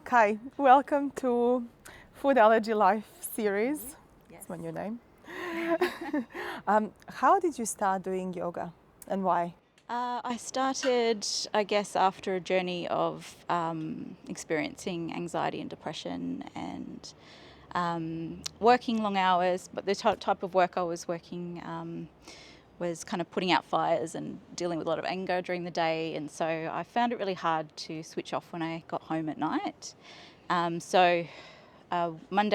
Kai, welcome to Food Allergy Life series. Yes. That's my new name. How did you start doing yoga and why? I started, I guess, after a journey of experiencing anxiety and depression and working long hours. But the type of work I was working was kind of putting out fires and dealing with a lot of anger during the day. And so I found it really hard to switch off when I got home at night. Monday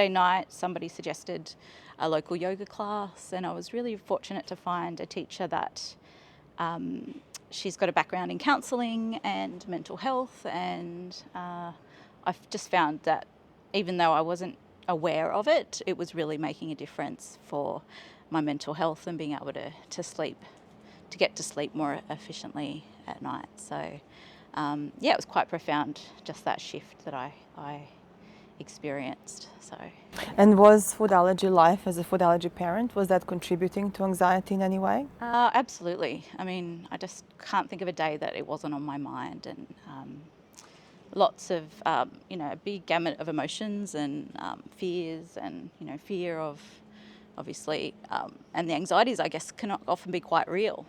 night, somebody suggested a local yoga class, and I was really fortunate to find a teacher that she's got a background in counselling and mental health, and I've just found that even though I wasn't aware of it, it was really making a difference for my mental health and being able to sleep, to get to sleep more efficiently at night. So it was quite profound, just that shift that I experienced. So, And was Food Allergy Life, as a food allergy parent, was that contributing to anxiety in any way? absolutely. I mean, I just can't think of a day that it wasn't on my mind, and lots of a big gamut of emotions and fears, and fear of obviously and the anxieties, I guess, can often be quite real,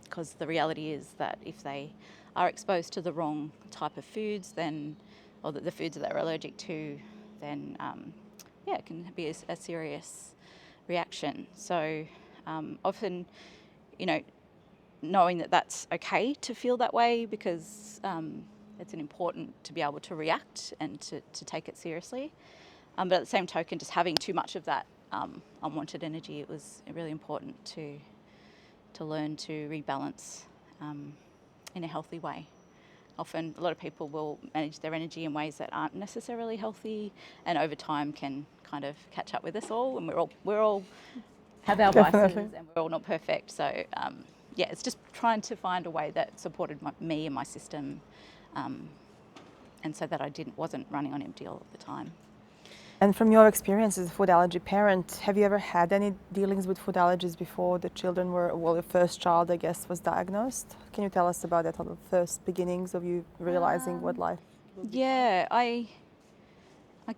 because the reality is that if they are exposed to the wrong type of foods, then or the foods that they're allergic to, then it can be a serious reaction. So often, knowing that that's okay to feel that way, because it's important to be able to react and to take it seriously. But at the same token, just having too much of that unwanted energy, it was really important to learn to rebalance in a healthy way. Often a lot of people will manage their energy in ways that aren't necessarily healthy, and over time can kind of catch up with us all, and we're all have our Definitely. vices, and we're all not perfect. So it's just trying to find a way that supported me and my system, and so that I wasn't running on empty all of the time. And from your experience as a food allergy parent, have you ever had any dealings with food allergies before the children were, well, your first child, I guess, was diagnosed? Can you tell us about that, on the first beginnings of you realizing what life will be? Yeah, I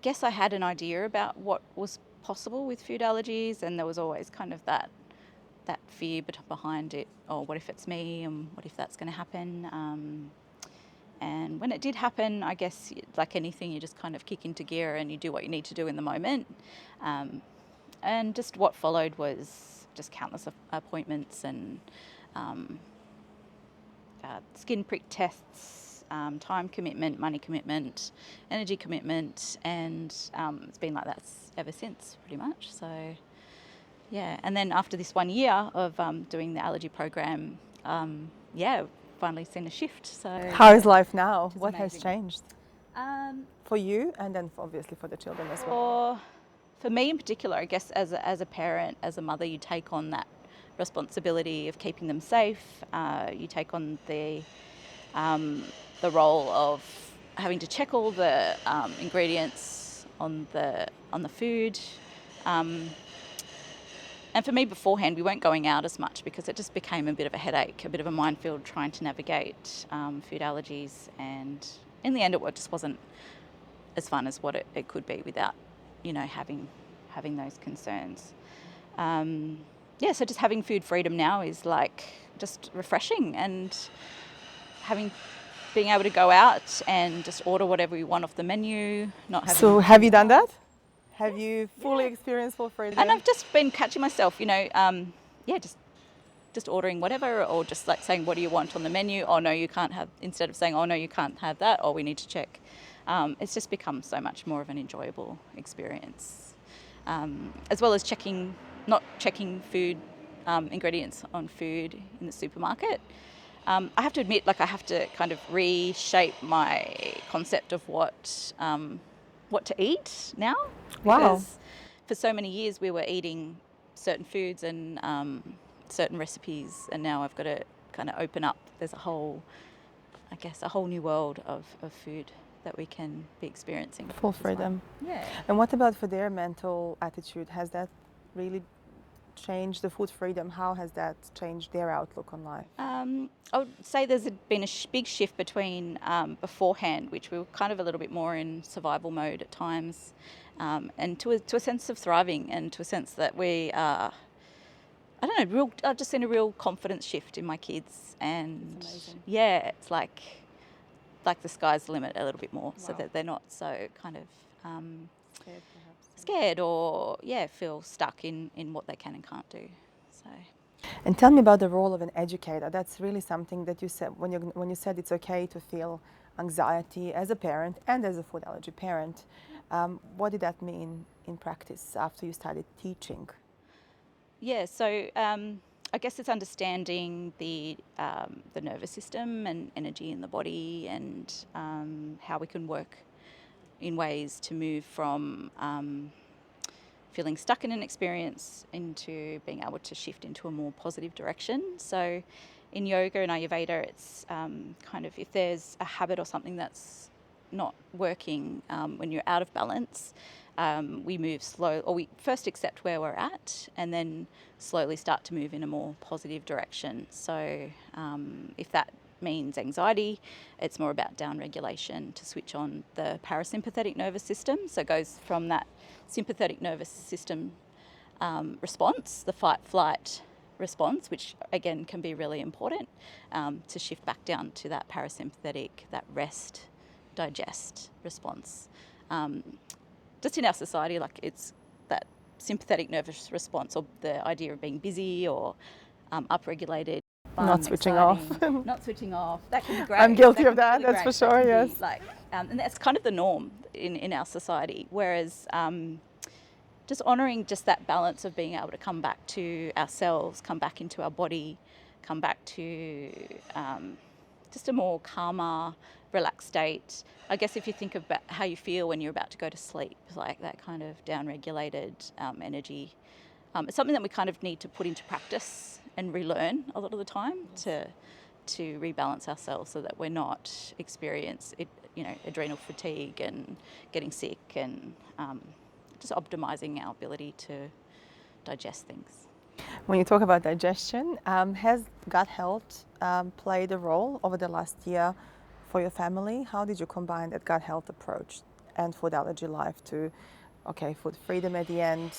guess I had an idea about what was possible with food allergies, and there was always kind of that fear behind it. Oh, what if it's me, and what if that's going to happen? And when it did happen, I guess, like anything, you just kind of kick into gear and you do what you need to do in the moment. And just what followed was just countless appointments and skin prick tests, time commitment, money commitment, energy commitment, and it's been like that ever since, pretty much. So, yeah. And then after this 1 year of doing the allergy program, finally seen a shift. So How is life now? is What has amazing. changed for you, and then obviously for the children as well? For me in particular, I guess as a parent, as a mother, you take on that responsibility of keeping them safe. You take on the role of having to check all the ingredients on the food. And for me beforehand, we weren't going out as much because it just became a bit of a headache, a bit of a minefield trying to navigate food allergies. And in the end, it just wasn't as fun as what it could be without, having those concerns. So just having food freedom now is like just refreshing, and being able to go out and just order whatever we want off the menu, not having. So have you done that? Have you fully experienced full freedom? And I've just been catching myself, just ordering whatever, or just like saying, what do you want on the menu? Oh no, you can't have, instead of saying, oh no, you can't have that, or we need to check. It's just become so much more of an enjoyable experience. As well as not checking food ingredients on food in the supermarket. I have to admit, I have to kind of reshape my concept of what to eat now. Wow. Because for so many years we were eating certain foods and certain recipes, and now I've got to kind of open up. There's a whole new world of food that we can be experiencing. Full freedom. Yeah. And what about for their mental attitude? Has that really changed the food freedom? How has that changed their outlook on life? I would say there's been a big shift between beforehand, which we were kind of a little bit more in survival mode at times, and to a sense of thriving, and to a sense that we are, I don't know, I've just seen a real confidence shift in my kids, and yeah, it's like the sky's the limit a little bit more, so that they're not so kind of Scared, perhaps. scared or feel stuck in what they can and can't do. So. And tell me about the role of an educator. That's really something that you said when you said it's okay to feel anxiety as a parent and as a food allergy parent. What did that mean in practice after you started teaching? Yeah, so I guess it's understanding the nervous system and energy in the body, and how we can work in ways to move from feeling stuck in an experience into being able to shift into a more positive direction. So in yoga and Ayurveda, it's kind of, if there's a habit or something that's not working, when you're out of balance, we move slow, or we first accept where we're at and then slowly start to move in a more positive direction. So if that means anxiety, it's more about down regulation to switch on the parasympathetic nervous system. So it goes from that sympathetic nervous system response, the fight flight response, which again can be really important, to shift back down to that parasympathetic, that rest, digest response. Just in our society, like, it's that sympathetic nervous response, or the idea of being busy or upregulated, not switching off. Not switching off. That can be great. I'm guilty of that. That's for sure. Yes. And that's kind of the norm in our society. Whereas just honouring just that balance of being able to come back to ourselves, come back into our body, come back to just a more calmer, relaxed state. I guess if you think about how you feel when you're about to go to sleep, like that kind of down-regulated energy, it's something that we kind of need to put into practice and relearn a lot of the time to rebalance ourselves, so that we're not adrenal fatigue and getting sick, and just optimising our ability to digest things. When you talk about digestion, has gut health played a role over the last year for your family? How did you combine that gut health approach and food allergy life to, food freedom at the end,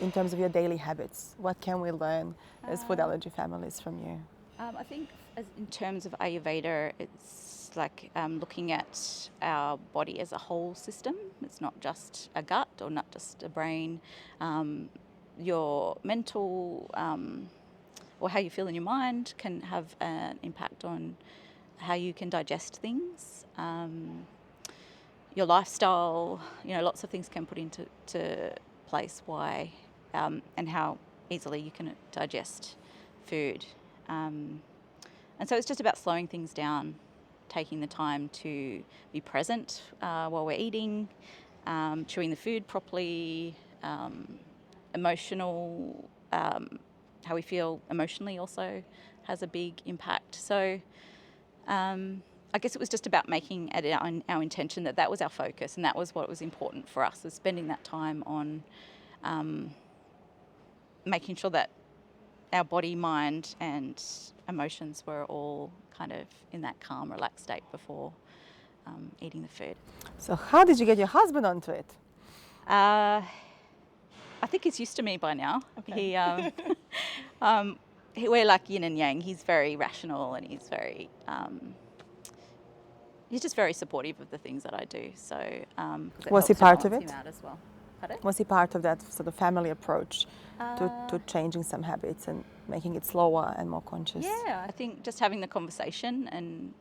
in terms of your daily habits? What can we learn as food allergy families from you? I think in terms of Ayurveda, it's like looking at our body as a whole system. It's not just a gut or not just a brain. Your mental or how you feel in your mind can have an impact on how you can digest things. Your lifestyle, lots of things can put into place why and how easily you can digest food. And so it's just about slowing things down, taking the time to be present while we're eating, chewing the food properly, emotional, how we feel emotionally also has a big impact. So I guess it was just about making it our intention that was our focus, and that was what was important for us, is spending that time on making sure that our body, mind and emotions were all kind of in that calm, relaxed state before eating the food. So how did you get your husband onto it? I think he's used to me by now. Okay. We're like yin and yang. He's very rational, and he's very he's just very supportive of the things that I do. So was he part of it? Him out as well. Pardon? Was he part of that sort of family approach to changing some habits and making it slower and more conscious? Yeah, I think just having the conversation and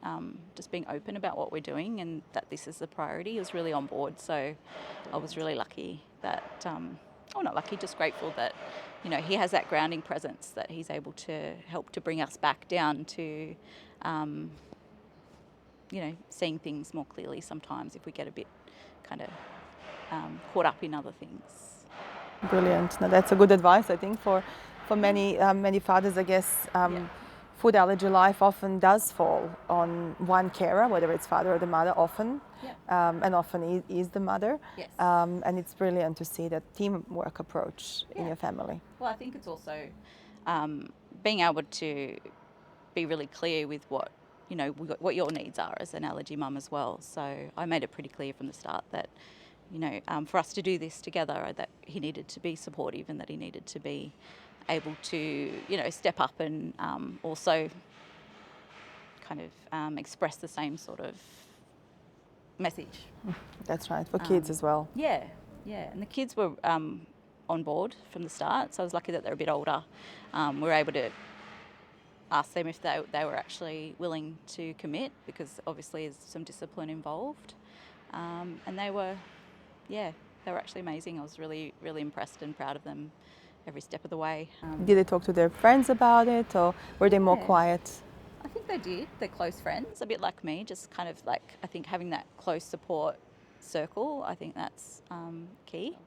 just being open about what we're doing and that this is the priority, he was really on board. So I was really lucky that, not lucky, just grateful that, he has that grounding presence, that he's able to help to bring us back down to, seeing things more clearly sometimes if we get a bit kind of caught up in other things. Brilliant. Now that's a good advice, I think, for many fathers, I guess, food allergy life often does fall on one carer, whether it's father or the mother, often, and often is the mother. Yes. And it's brilliant to see that teamwork approach in your family. Well, I think it's also being able to be really clear with what what your needs are as an allergy mum as well. So I made it pretty clear from the start that for us to do this together, that he needed to be supportive and that he needed to be able to step up and also kind of express the same sort of message. That's right, for kids as well. Yeah, and the kids were on board from the start, so I was lucky that they're a bit older. We were able to ask them if they were actually willing to commit, because obviously there's some discipline involved, and they were actually amazing. I was really, really impressed and proud of them every step of the way. Did they talk to their friends about it, or were they more quiet? I think they did. They're close friends, a bit like me, just kind of like, I think having that close support circle, I think that's key.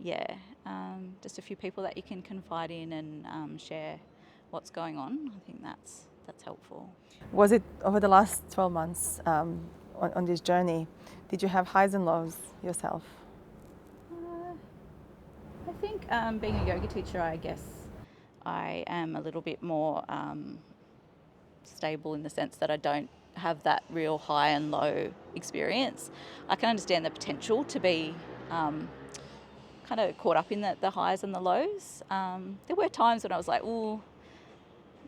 Yeah, just a few people that you can confide in and share what's going on. I think that's helpful. Was it over the last 12 months on this journey, did you have highs and lows yourself? I think being a yoga teacher, I guess I am a little bit more stable in the sense that I don't have that real high and low experience. I can understand the potential to be kind of caught up in the highs and the lows. There were times when I was like, oh,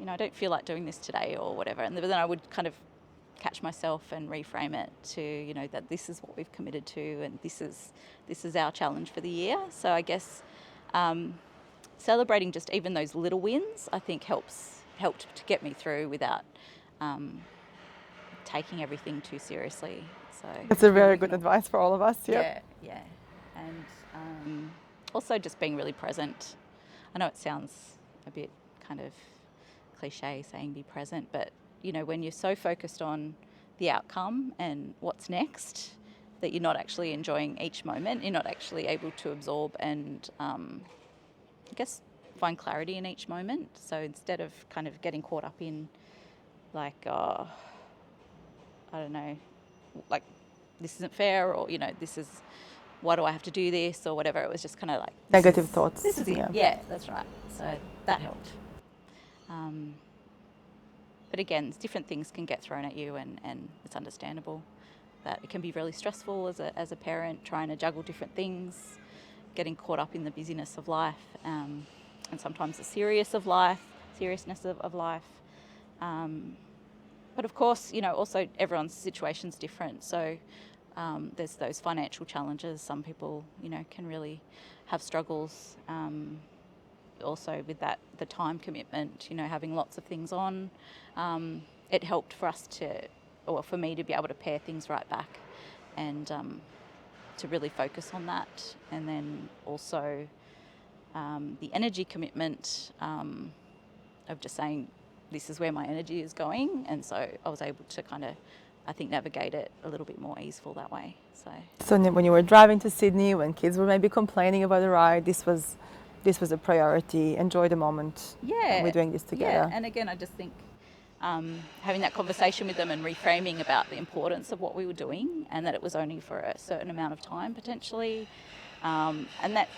I don't feel like doing this today or whatever. And then I would kind of catch myself and reframe it to, that this is what we've committed to and this is our challenge for the year. So I guess celebrating just even those little wins, I think helped to get me through without taking everything too seriously. So it's a very good advice for all of us. Yeah. And also just being really present. I know it sounds a bit kind of cliche saying be present, but when you're so focused on the outcome and what's next, that you're not actually enjoying each moment, you're not actually able to absorb and I guess find clarity in each moment. So instead of kind of getting caught up in like, I don't know, like this isn't fair, or this is, why do I have to do this, or whatever. It was just kind of like Negative thoughts. This is it. Yeah, that's right. So that helped. But again, different things can get thrown at you, and it's understandable that it can be really stressful as a parent, trying to juggle different things, getting caught up in the busyness of life, and sometimes the seriousness of life. But of course, also everyone's situation's different. So there's those financial challenges. Some people, can really have struggles. Also with the time commitment, having lots of things on, it helped for me to be able to pare things right back and to really focus on that. And then also the energy commitment of just saying, this is where my energy is going. And so I was able to kind of, I think, navigate it a little bit more easeful that way. So when you were driving to Sydney, when kids were maybe complaining about the ride, this was a priority. Enjoy the moment. Yeah, we're doing this together. Yeah, and again, I just think having that conversation with them and reframing about the importance of what we were doing, and that it was only for a certain amount of time potentially, and that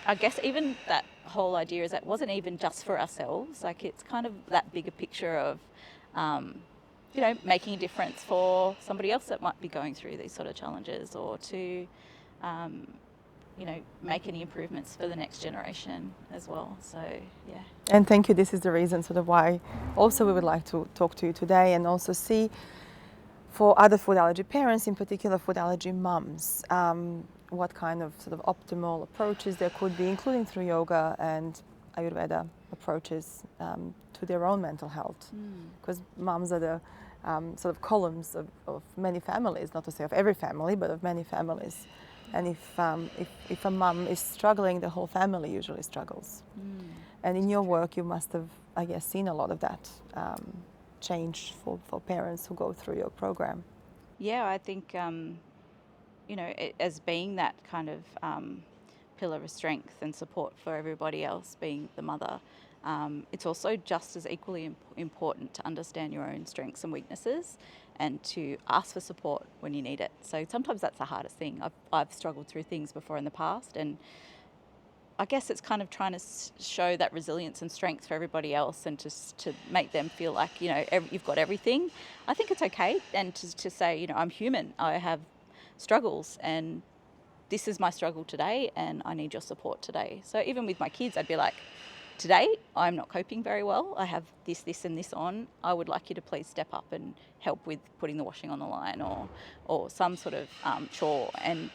I guess even that whole idea is that it wasn't even just for ourselves. Like, it's kind of that bigger picture of making a difference for somebody else that might be going through these sort of challenges, or to make any improvements for the next generation as well. So, yeah. And thank you. This is the reason sort of why also we would like to talk to you today, and also see for other food allergy parents, in particular food allergy mums, what kind of sort of optimal approaches there could be, including through yoga and Ayurveda approaches to their own mental health. Because mums are the sort of columns of many families, not to say of every family, but of many families. And if a mum is struggling, the whole family usually struggles. And in your work, you must have, I guess, seen a lot of that change for parents who go through your program. Yeah, I think, as being that kind of pillar of strength and support for everybody else, being the mother, It's also just as equally important to understand your own strengths and weaknesses and to ask for support when you need it. So sometimes that's the hardest thing. I've struggled through things before in the past, and I guess it's kind of trying to show that resilience and strength for everybody else, and to make them feel like, you've got everything. I think it's okay, and to say, I'm human, I have struggles, and this is my struggle today, and I need your support today. So even with my kids, I'd be like, today I'm not coping very well. I have this, and this on. I would like you to please step up and help with putting the washing on the line, or some sort of chore. And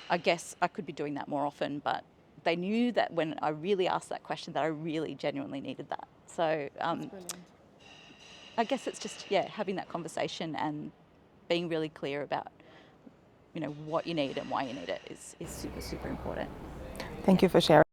I guess I could be doing that more often, but they knew that when I really asked that question, that I really genuinely needed that. So I guess it's just, having that conversation and being really clear about, what you need and why you need it is super, super important. Thank you for sharing.